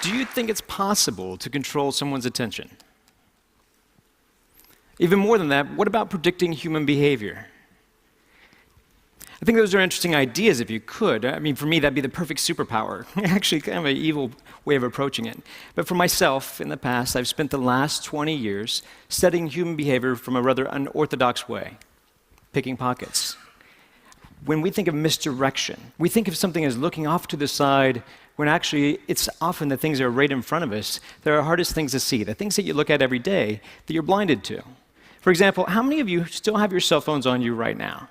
Do you think it's possible to control someone's attention? Even more than that, what about predicting human behavior? I think those are interesting ideas if you could. I mean, for me, that'd be the perfect superpower. Actually, kind of an evil way of approaching it. But for myself, in the past, I've spent the last 20 years studying human behavior from a rather unorthodox way, picking pockets. When we think of misdirection, we think of something as looking off to the side when actually it's often the things that are right in front of us that are the hardest things to see, the things that you look at every day that you're blinded to. For example, how many of you still have your cell phones on you right now?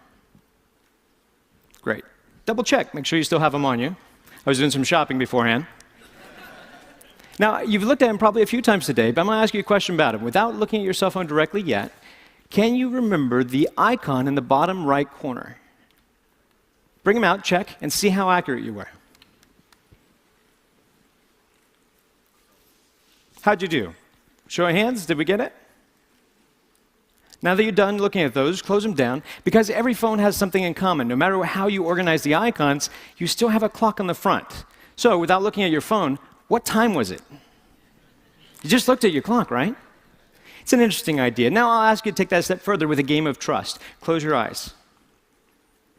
Great. Double check, make sure you still have them on you. I was doing some shopping beforehand. Now, you've looked at them probably a few times today, but I'm going to ask you a question about them. Without looking at your cell phone directly yet, can you remember the icon in the bottom right corner? Bring them out, check, and see how accurate you were. How'd you do? Show of hands, did we get it? Now that you're done looking at those, close them down, because every phone has something in common. No matter how you organize the icons, you still have a clock on the front. So without looking at your phone, what time was it? You just looked at your clock, right? It's an interesting idea. Now I'll ask you to take that a step further with a game of trust. Close your eyes.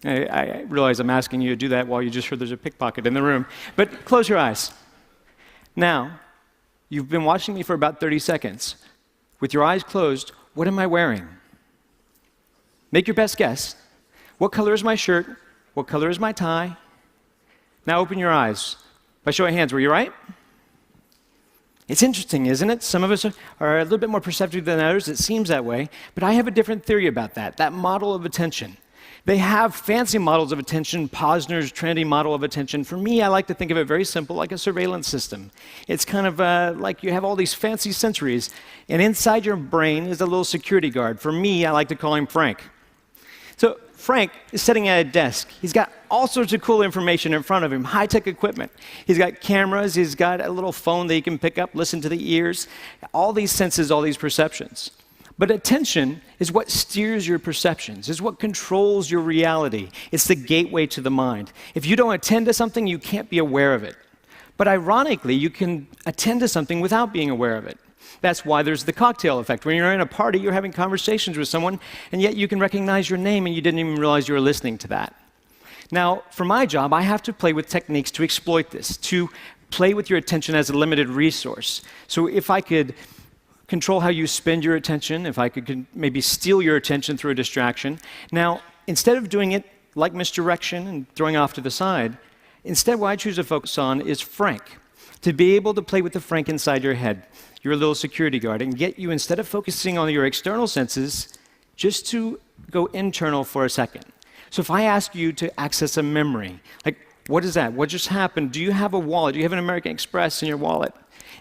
I realize I'm asking you to do that while you just heard there's a pickpocket in the room, but close your eyes. Now, you've been watching me for about 30 seconds. With your eyes closed, what am I wearing? Make your best guess. What color is my shirt? What color is my tie? Now open your eyes. By show of hands, were you right? It's interesting, isn't it? Some of us are a little bit more perceptive than others. It seems that way. But I have a different theory about that model of attention. They have fancy models of attention, Posner's trendy model of attention. For me, I like to think of it very simple, like a surveillance system. It's kind of like you have all these fancy sensories, and inside your brain is a little security guard. For me, I like to call him Frank. So Frank is sitting at a desk. He's got all sorts of cool information in front of him, high-tech equipment. He's got cameras. He's got a little phone that he can pick up, listen to the ears, all these senses, all these perceptions. But attention is what steers your perceptions, is what controls your reality. It's the gateway to the mind. If you don't attend to something, you can't be aware of it. But ironically, you can attend to something without being aware of it. That's why there's the cocktail effect. When you're in a party, you're having conversations with someone, and yet you can recognize your name, and you didn't even realize you were listening to that. Now, for my job, I have to play with techniques to exploit this, to play with your attention as a limited resource. So if I could control how you spend your attention, if I could maybe steal your attention through a distraction. Now, instead of doing it like misdirection and throwing off to the side, instead what I choose to focus on is Frank. To be able to play with the Frank inside your head, your little security guard, and get you, instead of focusing on your external senses, just to go internal for a second. So if I ask you to access a memory, like, what is that? What just happened? Do you have a wallet? Do you have an American Express in your wallet?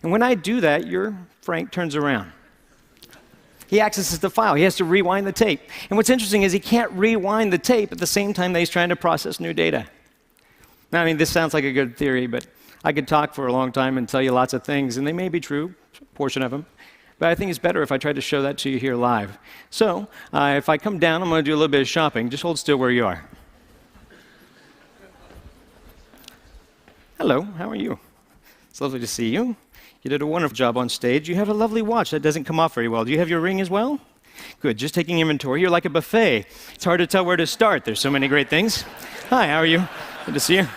And when I do that, your Frank turns around. He accesses the file. He has to rewind the tape. And what's interesting is he can't rewind the tape at the same time that he's trying to process new data. Now, I mean, this sounds like a good theory, but I could talk for a long time and tell you lots of things, and they may be true, a portion of them. But I think it's better if I try to show that to you here live. So if I come down, I'm going to do a little bit of shopping. Just hold still where you are. Hello, how are you? It's lovely to see you. You did a wonderful job on stage. You have a lovely watch that doesn't come off very well. Do you have your ring as well? Good, just taking inventory. You're like a buffet. It's hard to tell where to start. There's so many great things. Hi, how are you? Good to see you.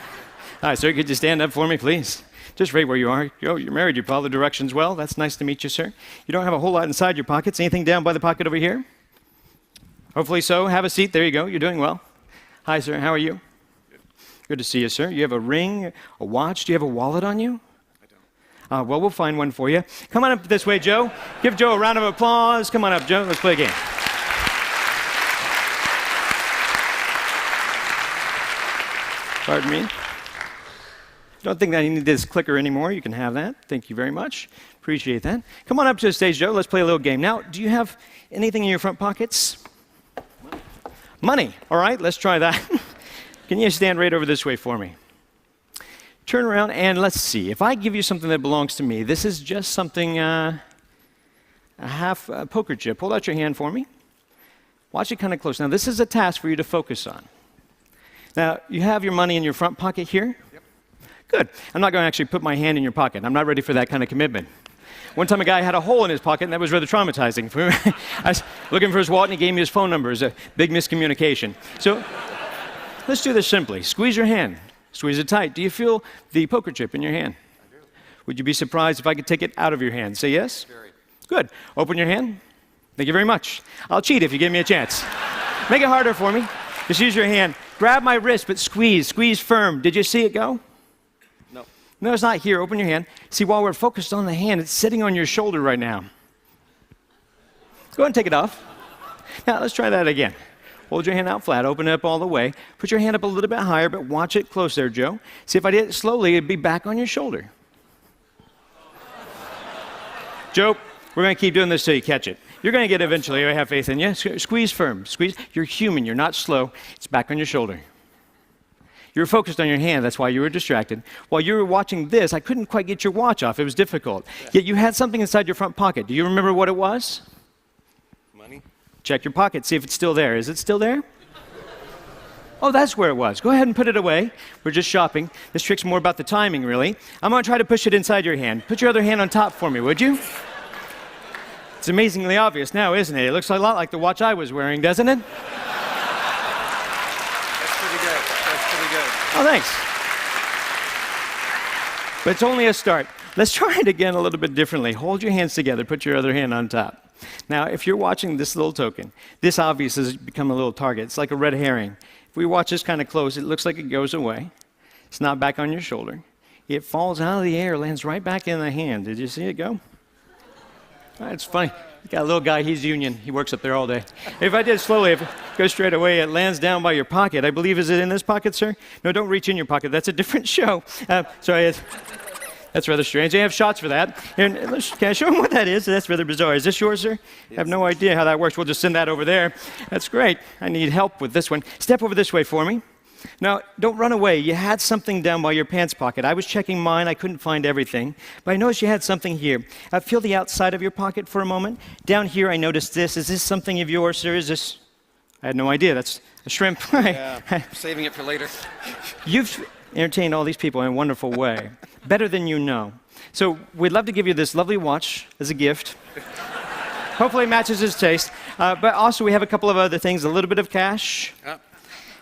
Hi, sir, could you stand up for me, please? Just right where you are. You're married. You follow the directions well. That's nice to meet you, sir. You don't have a whole lot inside your pockets. Anything down by the pocket over here? Hopefully so. Have a seat. There you go. You're doing well. Hi, sir. How are you? Good to see you, sir. You have a ring, a watch. Do you have a wallet on you? Well, we'll find one for you. Come on up this way, Joe. Give Joe a round of applause. Come on up, Joe. Let's play a game. Pardon me. Don't think that you need this clicker anymore. You can have that. Thank you very much. Appreciate that. Come on up to the stage, Joe. Let's play a little game. Now, do you have anything in your front pockets? Money. All right, let's try that. Can you stand right over this way for me? Turn around and let's see. If I give you something that belongs to me, this is just something, a half poker chip. Hold out your hand for me. Watch it kind of close. Now, this is a task for you to focus on. Now, you have your money in your front pocket here? Yep. Good. I'm not going to actually put my hand in your pocket. I'm not ready for that kind of commitment. One time a guy had a hole in his pocket, and that was rather traumatizing. I was looking for his wallet, and he gave me his phone number. It was a big miscommunication. So let's do this simply. Squeeze your hand. Squeeze it tight. Do you feel the poker chip in your hand? I do. Would you be surprised if I could take it out of your hand? Say yes? Very. Good. Open your hand. Thank you very much. I'll cheat if you give me a chance. Make it harder for me. Just use your hand. Grab my wrist, but squeeze. Squeeze firm. Did you see it go? No. No, it's not here. Open your hand. See, while we're focused on the hand, it's sitting on your shoulder right now. Go ahead and take it off. Now, let's try that again. Hold your hand out flat. Open it up all the way. Put your hand up a little bit higher, but watch it close there, Joe. See, if I did it slowly, it'd be back on your shoulder. Joe, we're going to keep doing this till you catch it. You're going to get it eventually. I have faith in you. Squeeze firm. Squeeze. You're human. You're not slow. It's back on your shoulder. You were focused on your hand. That's why you were distracted. While you were watching this, I couldn't quite get your watch off. It was difficult. Yet you had something inside your front pocket. Do you remember what it was? Money? Check your pocket. See if it's still there. Is it still there? Oh, that's where it was. Go ahead and put it away. We're just shopping. This trick's more about the timing, really. I'm going to try to push it inside your hand. Put your other hand on top for me, would you? It's amazingly obvious now, isn't it? It looks a lot like the watch I was wearing, doesn't it? Oh, thanks. But it's only a start. Let's try it again a little bit differently. Hold your hands together. Put your other hand on top. Now, if you're watching this little token, this obviously has become a little target. It's like a red herring. If we watch this kind of close, it looks like it goes away. It's not back on your shoulder. It falls out of the air, lands right back in the hand. Did you see it go? It's funny. Got a little guy, he's union. He works up there all day. If I did it slowly, if it goes straight away, it lands down by your pocket. I believe, is it in this pocket, sir? No, don't reach in your pocket. That's a different show. Sorry, that's rather strange. They have shots for that. And can I show them what that is? That's rather bizarre. Is this yours, sir? I have no idea how that works. We'll just send that over there. That's great. I need help with this one. Step over this way for me. Now, don't run away. You had something down by your pants pocket. I was checking mine. I couldn't find everything. But I noticed you had something here. Feel the outside of your pocket for a moment. Down here, I noticed this. Is this something of yours, sir? Is this? I had no idea. That's a shrimp. Yeah, saving it for later. You've entertained all these people in a wonderful way. Better than you know. So we'd love to give you this lovely watch as a gift. Hopefully it matches his taste. But also we have a couple of other things. A little bit of cash.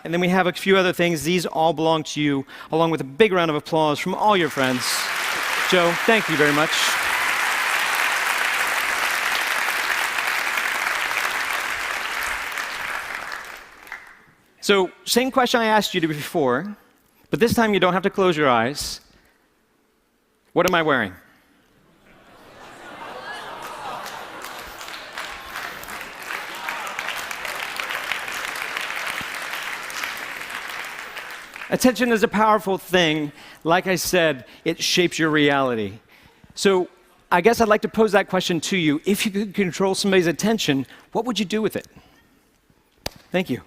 And then we have a few other things. These all belong to you, along with a big round of applause from all your friends. Joe, thank you very much. So, same question I asked you before, but this time you don't have to close your eyes. What am I wearing? Attention is a powerful thing. Like I said, it shapes your reality. So I guess I'd like to pose that question to you. If you could control somebody's attention, what would you do with it? Thank you.